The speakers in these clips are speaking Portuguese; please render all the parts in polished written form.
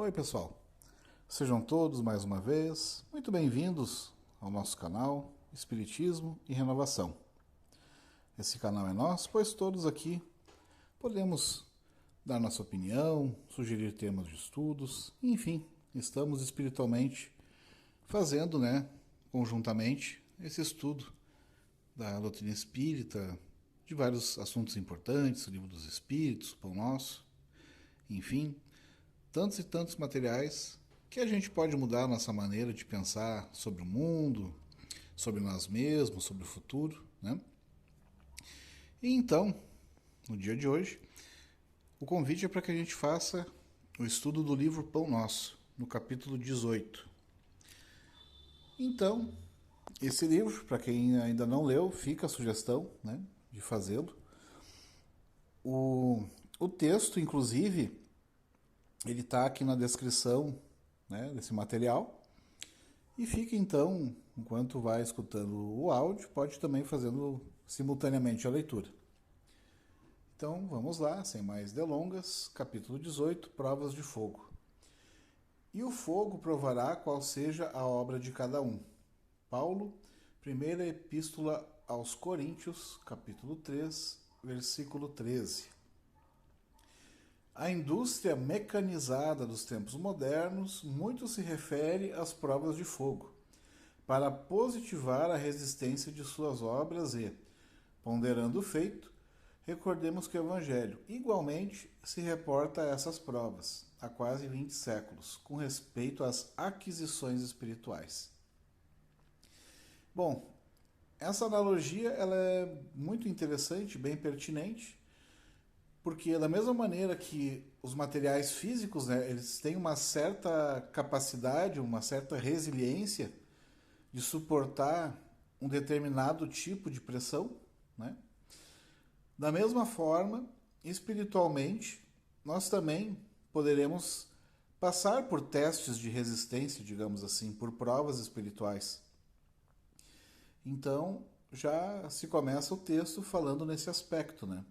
Oi, pessoal. Sejam todos mais uma vez muito bem-vindos ao nosso canal Espiritismo e Renovação. Esse canal é nosso, pois todos aqui podemos dar nossa opinião, sugerir temas de estudos, enfim, estamos espiritualmente fazendo, conjuntamente esse estudo da doutrina espírita, de vários assuntos importantes, o Livro dos Espíritos, o Pão Nosso, enfim, tantos e tantos materiais que a gente pode mudar a nossa maneira de pensar sobre o mundo, sobre nós mesmos, sobre o futuro, né? E então, no dia de hoje, o convite é para que a gente faça o estudo do livro Pão Nosso, no capítulo 18. Então, esse livro, para quem ainda não leu, fica a sugestão, né, de fazê-lo. O texto, inclusive, ele está aqui na descrição, né, desse material. E fica então, enquanto vai escutando o áudio, pode também fazendo simultaneamente a leitura. Então vamos lá, sem mais delongas, capítulo 18, Provas de Fogo. E o fogo provará qual seja a obra de cada um. Paulo, primeira epístola aos Coríntios, capítulo 3, versículo 13. A indústria mecanizada dos tempos modernos muito se refere às provas de fogo, para positivar a resistência de suas obras e, ponderando o feito, recordemos que o Evangelho igualmente se reporta a essas provas, há quase 20 séculos, com respeito às aquisições espirituais. Bom, essa analogia ela é muito interessante, bem pertinente, porque da mesma maneira que os materiais físicos, né, eles têm uma certa capacidade, uma certa resiliência de suportar um determinado tipo de pressão, né? Da mesma forma, espiritualmente, nós também poderemos passar por testes de resistência, digamos assim, por provas espirituais. Então, já se começa o texto falando nesse aspecto, né?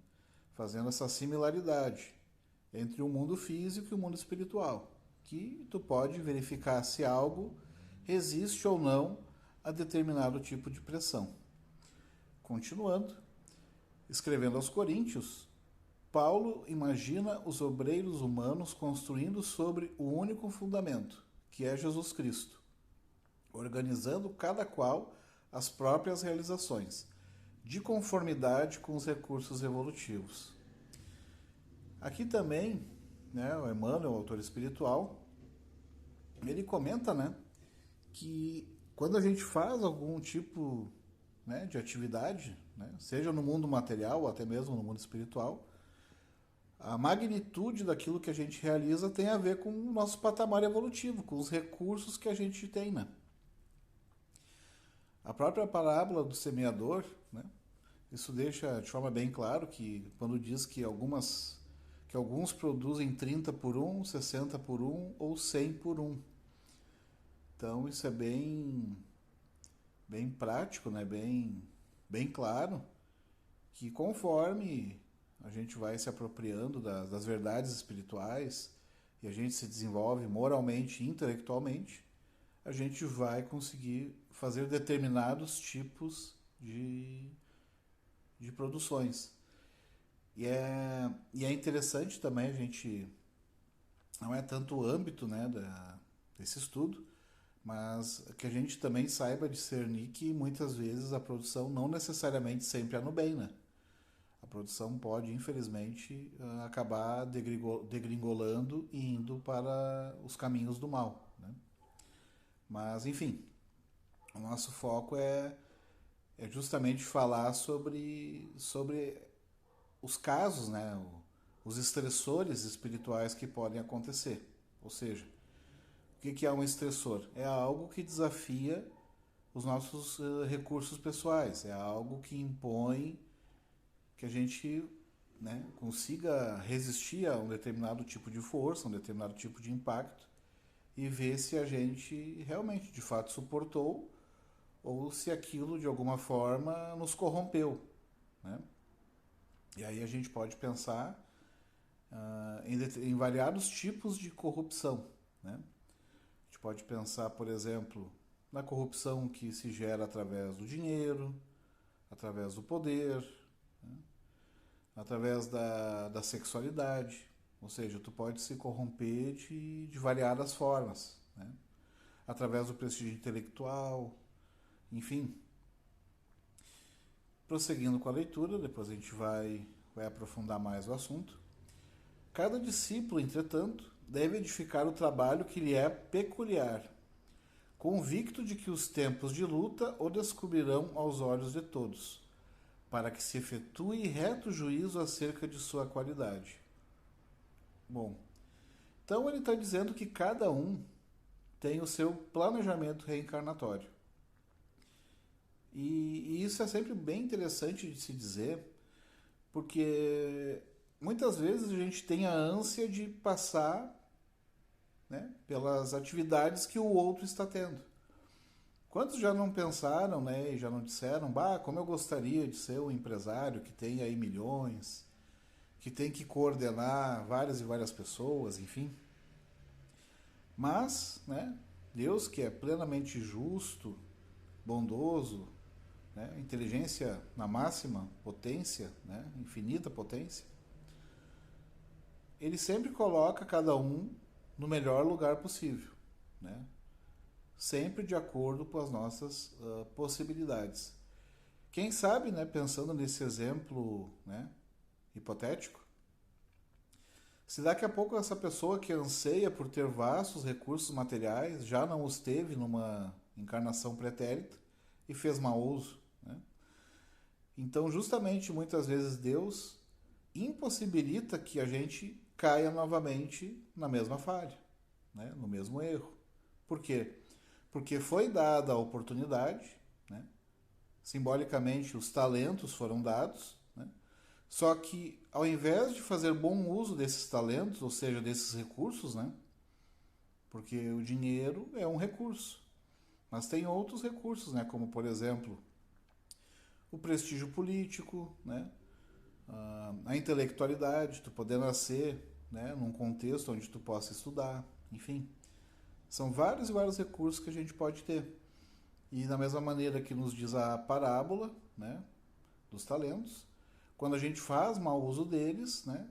Fazendo essa similaridade entre o mundo físico e o mundo espiritual, que tu pode verificar se algo resiste ou não a determinado tipo de pressão. Continuando, escrevendo aos Coríntios, Paulo imagina os obreiros humanos construindo sobre o único fundamento, que é Jesus Cristo, organizando cada qual as próprias realizações, de conformidade com os recursos evolutivos. Aqui também, né, o Emmanuel, o autor espiritual, ele comenta, né, que quando a gente faz algum tipo, né, de atividade, né, seja no mundo material ou até mesmo no mundo espiritual, a magnitude daquilo que a gente realiza tem a ver com o nosso patamar evolutivo, com os recursos que a gente tem, né? A própria parábola do semeador, né, isso deixa de forma bem claro que quando diz que alguns produzem 30 por 1, 60 por 1 ou 100 por 1. Então isso é bem prático, né? Bem claro, que conforme a gente vai se apropriando das verdades espirituais e a gente se desenvolve moralmente e intelectualmente, a gente vai conseguir fazer determinados tipos de produções. E é interessante também a gente, não é tanto o âmbito, né, desse estudo, mas que a gente também saiba discernir que muitas vezes a produção não necessariamente sempre é no bem, né? A produção pode, infelizmente, acabar degringolando e indo para os caminhos do mal, né? Mas, enfim, o nosso foco é justamente falar sobre os casos, né? Os estressores espirituais que podem acontecer. Ou seja, o que é um estressor? É algo que desafia os nossos recursos pessoais, é algo que impõe que a gente, né, consiga resistir a um determinado tipo de força, um determinado tipo de impacto e ver se a gente realmente, de fato, suportou ou se aquilo, de alguma forma, nos corrompeu, né? E aí a gente pode pensar em variados tipos de corrupção, né? A gente pode pensar, por exemplo, na corrupção que se gera através do dinheiro, através do poder, né? Através da sexualidade. Ou seja, tu pode se corromper de variadas formas, né? Através do prestígio intelectual, enfim. Prosseguindo com a leitura, depois a gente vai aprofundar mais o assunto. Cada discípulo, entretanto, deve edificar o trabalho que lhe é peculiar, convicto de que os tempos de luta o descobrirão aos olhos de todos, para que se efetue reto juízo acerca de sua qualidade. Bom, então ele está dizendo que cada um tem o seu planejamento reencarnatório. E isso é sempre bem interessante de se dizer, porque muitas vezes a gente tem a ânsia de passar, né, pelas atividades que o outro está tendo. Quantos já não pensaram, né, e já não disseram, bah, como eu gostaria de ser um empresário que tem aí milhões, que tem que coordenar várias e várias pessoas, enfim. Mas, né, Deus, que é plenamente justo, bondoso, né, inteligência na máxima potência, né, infinita potência, ele sempre coloca cada um no melhor lugar possível, né? Sempre de acordo com as nossas possibilidades. Quem sabe, né, pensando nesse exemplo, né, hipotético, se daqui a pouco essa pessoa que anseia por ter vastos recursos materiais já não os teve numa encarnação pretérita e fez mau uso, né? Então, justamente, muitas vezes Deus impossibilita que a gente caia novamente na mesma falha, né? No mesmo erro. Por quê? Porque foi dada a oportunidade, né? Simbolicamente os talentos foram dados, né? Só que ao invés de fazer bom uso desses talentos, ou seja, desses recursos, né? Porque o dinheiro é um recurso, mas tem outros recursos, né? Como por exemplo o prestígio político, né? A intelectualidade, tu poder nascer, né, num contexto onde tu possa estudar, enfim. São vários e vários recursos que a gente pode ter. E da mesma maneira que nos diz a parábola, né, dos talentos, quando a gente faz mau uso deles, né,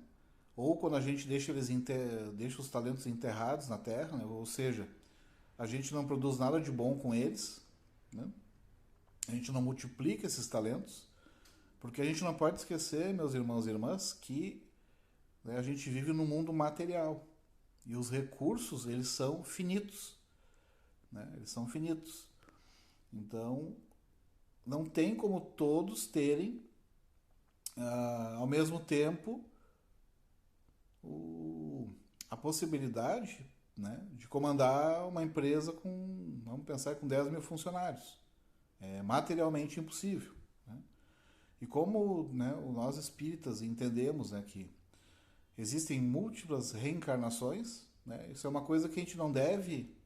ou quando a gente deixa os talentos enterrados na terra, né, ou seja, a gente não produz nada de bom com eles, né, a gente não multiplica esses talentos, porque a gente não pode esquecer, meus irmãos e irmãs, que, né, a gente vive num mundo material e os recursos eles são finitos, né, eles são finitos. Então, não tem como todos terem, ao mesmo tempo, a possibilidade, né, de comandar uma empresa com, vamos pensar, com 10 mil funcionários. É materialmente impossível, né? E como, né, nós espíritas entendemos, né, que existem múltiplas reencarnações, né, isso é uma coisa que a gente não deve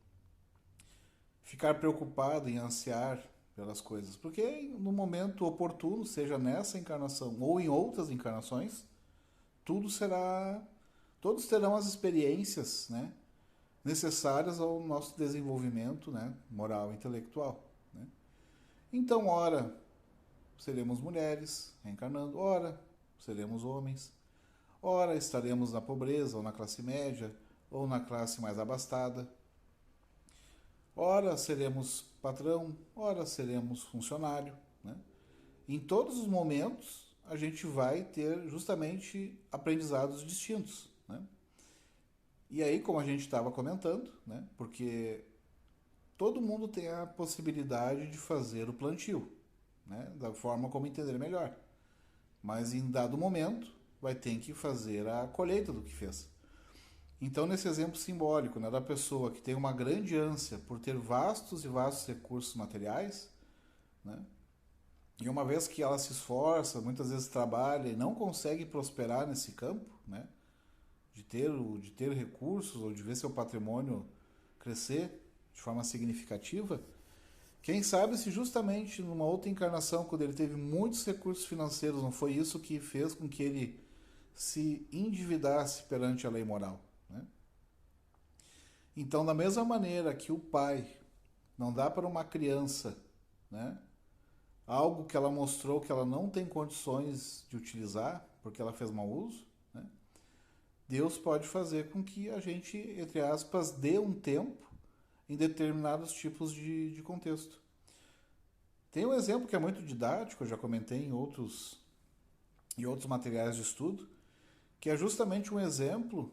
ficar preocupado em ansiar pelas coisas, porque no momento oportuno, seja nessa encarnação ou em outras encarnações, tudo será, todos terão as experiências, né, necessárias ao nosso desenvolvimento, né, moral e intelectual, né? Então, ora seremos mulheres reencarnando, ora seremos homens, ora estaremos na pobreza ou na classe média ou na classe mais abastada. Ora seremos patrão, ora seremos funcionário, né? Em todos os momentos a gente vai ter justamente aprendizados distintos, né? E aí, como a gente estava comentando, né? Porque todo mundo tem a possibilidade de fazer o plantio, né? Da forma como entender melhor. Mas em dado momento vai ter que fazer a colheita do que fez. Então, nesse exemplo simbólico, né, da pessoa que tem uma grande ânsia por ter vastos e vastos recursos materiais, né, e uma vez que ela se esforça, muitas vezes trabalha e não consegue prosperar nesse campo, né, de ter recursos ou de ver seu patrimônio crescer de forma significativa, quem sabe se justamente numa outra encarnação, quando ele teve muitos recursos financeiros, não foi isso que fez com que ele se endividasse perante a lei moral, né? Então, da mesma maneira que o pai não dá para uma criança, né, algo que ela mostrou que ela não tem condições de utilizar, porque ela fez mau uso, né, Deus pode fazer com que a gente, entre aspas, dê um tempo em determinados tipos de contexto. Tem um exemplo que é muito didático, eu já comentei em outros materiais de estudo, que é justamente um exemplo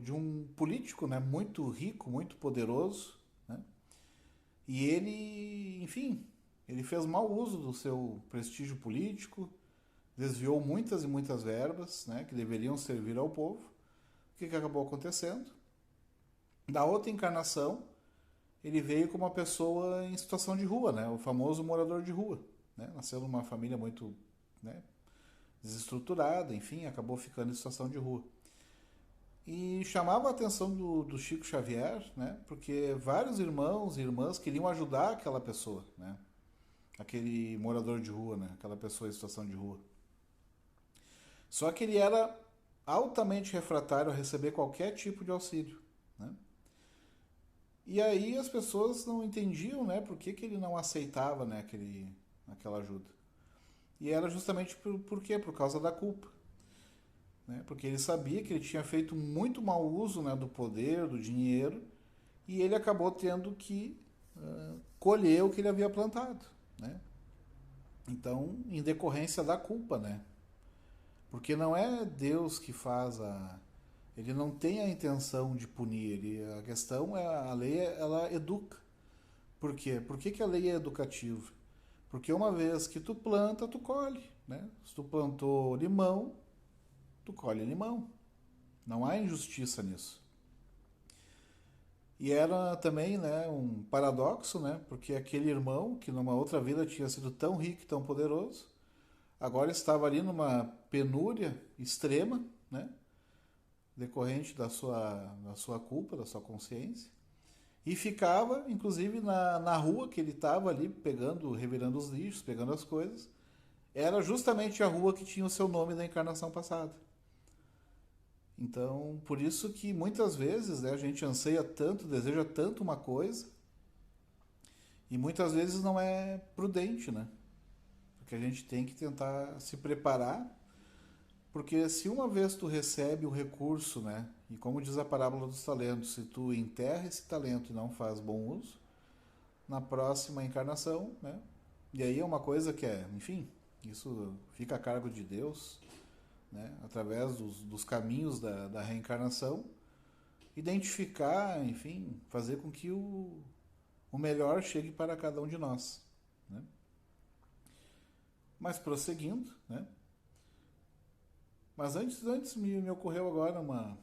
de um político, né, muito rico, muito poderoso, né, e ele, enfim, ele fez mau uso do seu prestígio político, desviou muitas e muitas verbas, né, que deveriam servir ao povo. O que acabou acontecendo? Da outra encarnação, ele veio como uma pessoa em situação de rua, né, o famoso morador de rua. Né, nasceu numa família muito, né, desestruturada, enfim, acabou ficando em situação de rua. E chamava a atenção do Chico Xavier, né? Porque vários irmãos e irmãs queriam ajudar aquela pessoa, né? Aquele morador de rua, né? Aquela pessoa em situação de rua. Só que ele era altamente refratário a receber qualquer tipo de auxílio, né? E aí as pessoas não entendiam, né? Por que ele não aceitava, né? Aquela ajuda. E era justamente por quê? Por causa da culpa. Né? Porque ele sabia que ele tinha feito muito mau uso, né, do poder, do dinheiro, e ele acabou tendo que colher o que ele havia plantado. Né? Então, em decorrência da culpa, né? Porque não é Deus que faz a. Ele não tem a intenção de punir. A questão é a lei, ela educa. Por quê? Por que a lei é educativa? Porque uma vez que tu planta, tu colhe. Né? Se tu plantou limão, tu colhe limão. Não há injustiça nisso. E era também, né, um paradoxo, né, porque aquele irmão, que numa outra vida tinha sido tão rico e tão poderoso, agora estava ali numa penúria extrema, né, decorrente da sua culpa, da sua consciência, e ficava, inclusive, na rua que ele estava ali, pegando, revirando os lixos, pegando as coisas, era justamente a rua que tinha o seu nome da encarnação passada. Então, por isso que muitas vezes, né, a gente anseia tanto, deseja tanto uma coisa e muitas vezes não é prudente, né? Porque a gente tem que tentar se preparar, porque se uma vez tu recebe o recurso, né, e como diz a parábola dos talentos, se tu enterra esse talento e não faz bom uso, na próxima encarnação, né? E aí é uma coisa que é, enfim, isso fica a cargo de Deus, né, através dos caminhos da reencarnação, identificar, enfim, fazer com que o melhor chegue para cada um de nós. Né? Mas prosseguindo, né? Mas antes me ocorreu agora uma.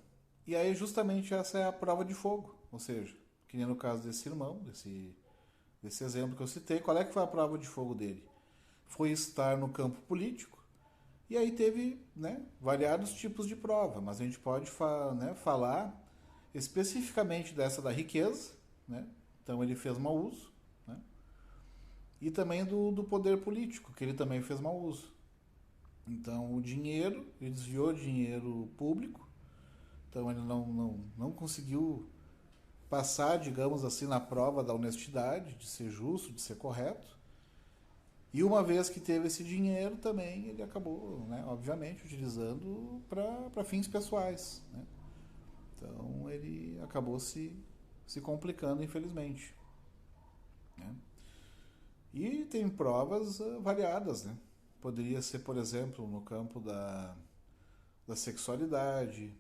E aí, justamente, essa é a prova de fogo. Ou seja, que nem no caso desse irmão, desse exemplo que eu citei, qual é que foi a prova de fogo dele? Foi estar no campo político. E aí teve, né, variados tipos de prova, mas a gente pode né, falar especificamente dessa da riqueza, né? Então ele fez mau uso, né? E também do poder político, que ele também fez mau uso. Então o dinheiro, ele desviou dinheiro público, então ele não conseguiu passar, digamos assim, na prova da honestidade, de ser justo, de ser correto. E uma vez que teve esse dinheiro também, ele acabou, né, obviamente, utilizando para fins pessoais. Né? Então ele acabou se complicando, infelizmente. Né? E tem provas variadas. Né? Poderia ser, por exemplo, no campo da sexualidade,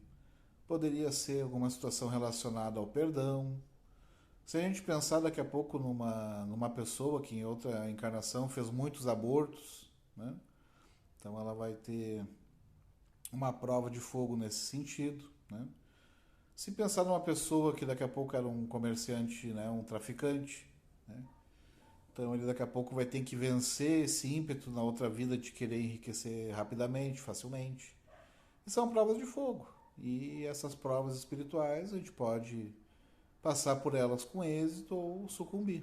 poderia ser alguma situação relacionada ao perdão. Se a gente pensar daqui a pouco numa pessoa que em outra encarnação fez muitos abortos, né? Então ela vai ter uma prova de fogo nesse sentido. Né? Se pensar numa pessoa que daqui a pouco era um comerciante, né? Um traficante, né? Então ele daqui a pouco vai ter que vencer esse ímpeto na outra vida de querer enriquecer rapidamente, facilmente. E são provas de fogo. E essas provas espirituais a gente pode passar por elas com êxito ou sucumbir,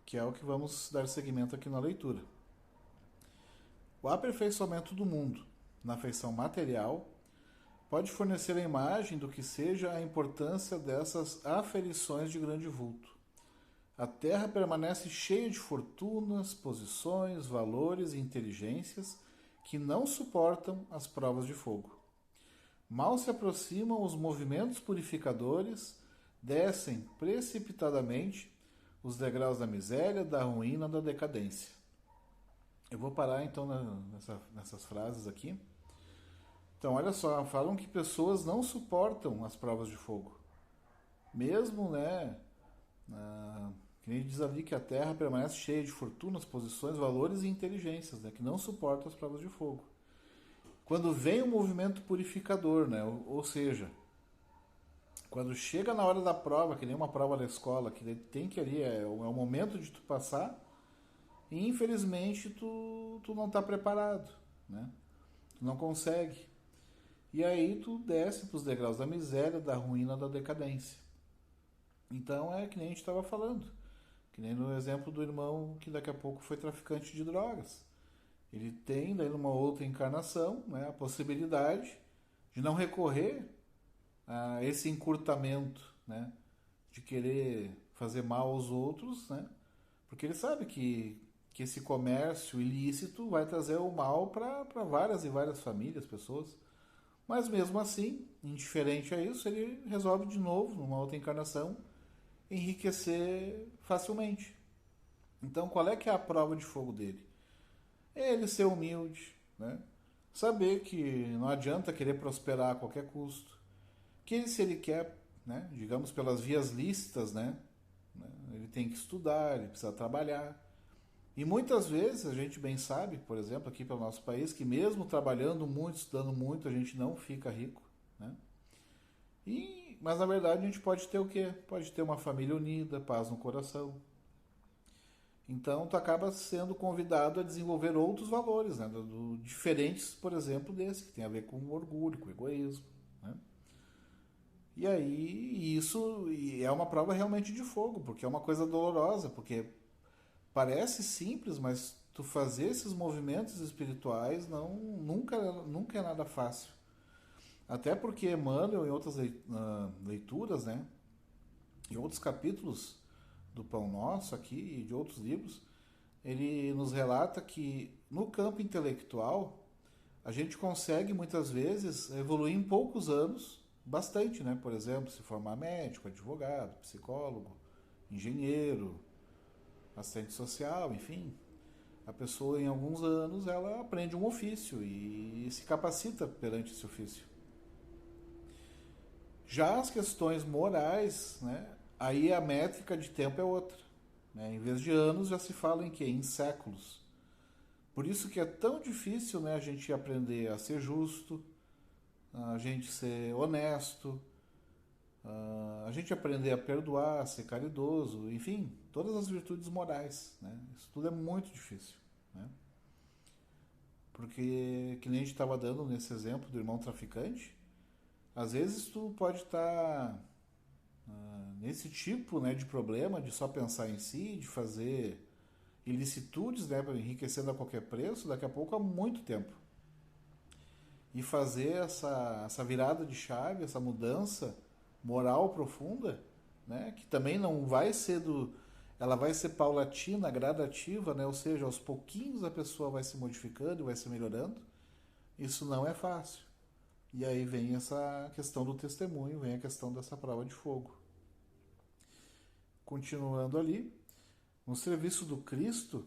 que é o que vamos dar seguimento aqui na leitura. O aperfeiçoamento do mundo na feição material pode fornecer a imagem do que seja a importância dessas aferições de grande vulto. A Terra permanece cheia de fortunas, posições, valores e inteligências que não suportam as provas de fogo. Mal se aproximam os movimentos purificadores, descem precipitadamente os degraus da miséria, da ruína, da decadência. Eu vou parar então nessas frases aqui. Então, olha só, falam que pessoas não suportam as provas de fogo. Mesmo, né, que nem diz ali que a Terra permanece cheia de fortunas, posições, valores e inteligências, né, que não suportam as provas de fogo. Quando vem o movimento purificador, né, ou seja, quando chega na hora da prova, que nem uma prova da escola, que tem que ali, é o momento de tu passar, e infelizmente tu não está preparado, né? Tu não consegue. E aí tu desce para os degraus da miséria, da ruína, da decadência. Então é que nem a gente estava falando. Que nem no exemplo do irmão que daqui a pouco foi traficante de drogas. Ele tem, daí numa outra encarnação, né, a possibilidade de não recorrer a esse encurtamento, né, de querer fazer mal aos outros, né, porque ele sabe que esse comércio ilícito vai trazer o mal para várias e várias famílias, pessoas. Mas mesmo assim, indiferente a isso, ele resolve de novo, numa outra encarnação, enriquecer facilmente. Então, qual é que é a prova de fogo dele? É ele ser humilde, né? Saber que não adianta querer prosperar a qualquer custo. Que se ele quer, né, digamos, pelas vias lícitas, né, ele tem que estudar, ele precisa trabalhar. E muitas vezes a gente bem sabe, por exemplo, aqui pelo nosso país, que mesmo trabalhando muito, estudando muito, a gente não fica rico, né? Mas na verdade a gente pode ter o quê? Pode ter uma família unida, paz no coração. Então tu acaba sendo convidado a desenvolver outros valores, né? Diferentes, por exemplo, desse, que tem a ver com o orgulho, com o egoísmo, né? E aí isso é uma prova realmente de fogo, porque é uma coisa dolorosa, porque parece simples, mas tu fazer esses movimentos espirituais nunca é nada fácil. Até porque Emmanuel, em outras leituras, né, em outros capítulos do Pão Nosso aqui e de outros livros, ele nos relata que no campo intelectual a gente consegue muitas vezes evoluir em poucos anos bastante, né? Por exemplo, se formar médico, advogado, psicólogo, engenheiro, assistente social, enfim. A pessoa em alguns anos ela aprende um ofício e se capacita perante esse ofício. Já as questões morais, né, aí a métrica de tempo é outra. Né? Em vez de anos, já se fala em quê? Em séculos. Por isso que é tão difícil, né, a gente aprender a ser justo, a gente ser honesto, a gente aprender a perdoar, a ser caridoso, enfim, todas as virtudes morais. Né? Isso tudo é muito difícil. Né? Porque, que nem a gente estava dando nesse exemplo do irmão traficante, às vezes tu pode estar nesse tipo, né, de problema, de só pensar em si, de fazer ilicitudes, né, enriquecendo a qualquer preço, daqui a pouco há muito tempo. E fazer essa virada de chave, essa mudança moral profunda, né, que também não vai ser ela vai ser paulatina, gradativa, né, ou seja, aos pouquinhos a pessoa vai se modificando, vai se melhorando. Isso não é fácil. E aí vem essa questão do testemunho, vem a questão dessa prova de fogo. Continuando ali, no serviço do Cristo,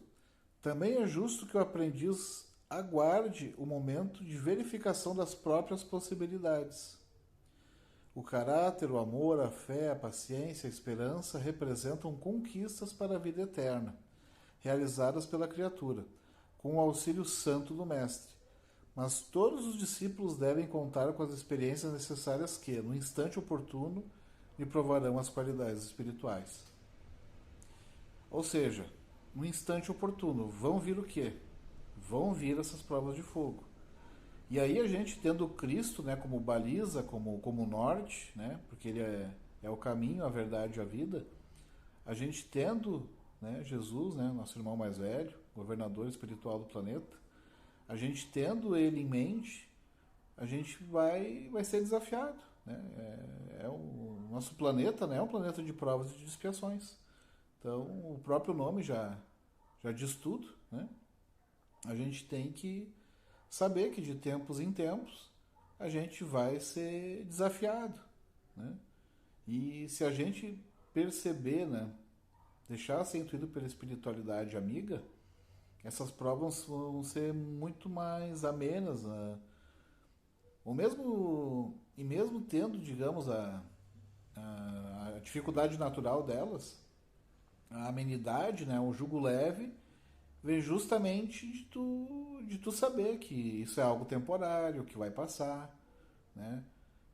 também é justo que o aprendiz aguarde o momento de verificação das próprias possibilidades. O caráter, o amor, a fé, a paciência, a esperança representam conquistas para a vida eterna, realizadas pela criatura, com o auxílio santo do Mestre. Mas todos os discípulos devem contar com as experiências necessárias que, no instante oportuno, lhe provarão as qualidades espirituais. Ou seja, no instante oportuno, vão vir o quê? Vão vir essas provas de fogo. E aí a gente, tendo Cristo, né, como baliza, como norte, né, porque ele é o caminho, a verdade e a vida, a gente tendo, né, Jesus, né, nosso irmão mais velho, governador espiritual do planeta, a gente tendo ele em mente, a gente vai ser desafiado, né? O nosso planeta, né, é um planeta de provas e de expiações. Então, o próprio nome já diz tudo, né? A gente tem que saber que de tempos em tempos a gente vai ser desafiado, né? E se a gente perceber, né, deixar ser intuído pela espiritualidade amiga, essas provas vão ser muito mais amenas, né? Ou mesmo, e mesmo tendo, digamos, a dificuldade natural delas, a amenidade, né, o jugo leve, vem justamente de tu saber que isso é algo temporário, que vai passar, né?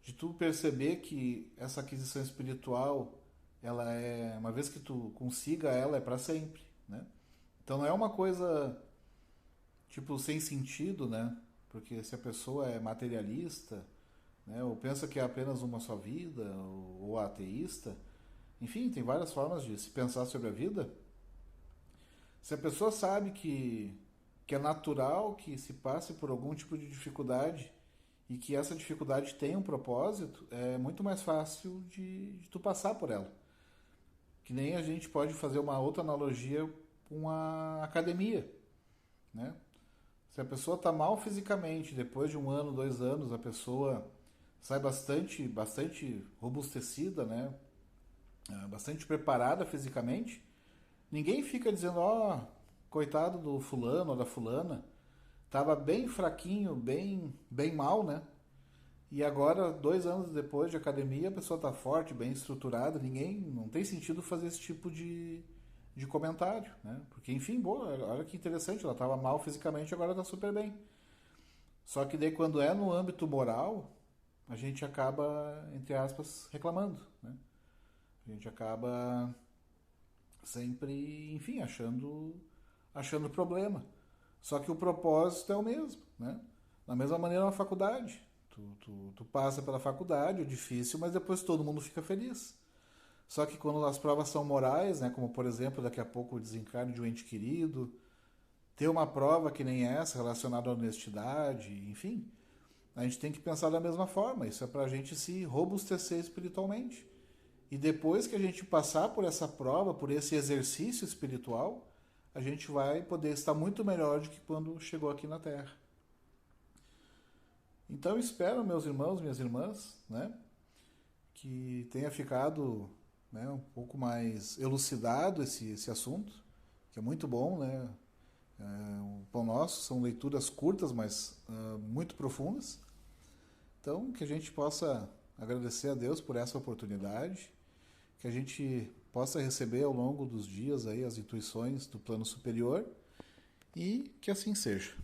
De tu perceber que essa aquisição espiritual, ela é, uma vez que tu consiga ela, é para sempre, né? Então não é uma coisa tipo sem sentido, né? Porque se a pessoa é materialista, né, ou pensa que é apenas uma só vida, ou ateísta, enfim, tem várias formas de se pensar sobre a vida. Se a pessoa sabe que é natural que se passe por algum tipo de dificuldade e que essa dificuldade tem um propósito, é muito mais fácil de tu passar por ela. Que nem a gente pode fazer uma outra analogia com a academia, né? Se a pessoa está mal fisicamente, depois de 1 ano, 2 anos, a pessoa sai bastante robustecida, né? Bastante preparada fisicamente. Ninguém fica dizendo, ó, oh, coitado do fulano ou da fulana, tava bem fraquinho, bem mal, né? E agora, 2 anos depois de academia, a pessoa tá forte, bem estruturada, não tem sentido fazer esse tipo de comentário, né? Porque, enfim, boa, olha que interessante, ela tava mal fisicamente, agora tá super bem. Só que daí quando é no âmbito moral, a gente acaba, entre aspas, reclamando, né? A gente acaba sempre, enfim, achando problema. Só que o propósito é o mesmo, né? Da mesma maneira na faculdade. Tu passa pela faculdade, é difícil, mas depois todo mundo fica feliz. Só que quando as provas são morais, né, como por exemplo, daqui a pouco o desencarne de um ente querido, ter uma prova que nem essa relacionada à honestidade, enfim, a gente tem que pensar da mesma forma. Isso é para a gente se robustecer espiritualmente. E depois que a gente passar por essa prova, por esse exercício espiritual, a gente vai poder estar muito melhor do que quando chegou aqui na Terra. Então espero, meus irmãos, minhas irmãs, né, que tenha ficado, né, um pouco mais elucidado esse assunto, que é muito bom, né? O Pão Nosso são leituras curtas, mas muito profundas. Então, que a gente possa agradecer a Deus por essa oportunidade, que a gente possa receber ao longo dos dias aí as intuições do plano superior e que assim seja.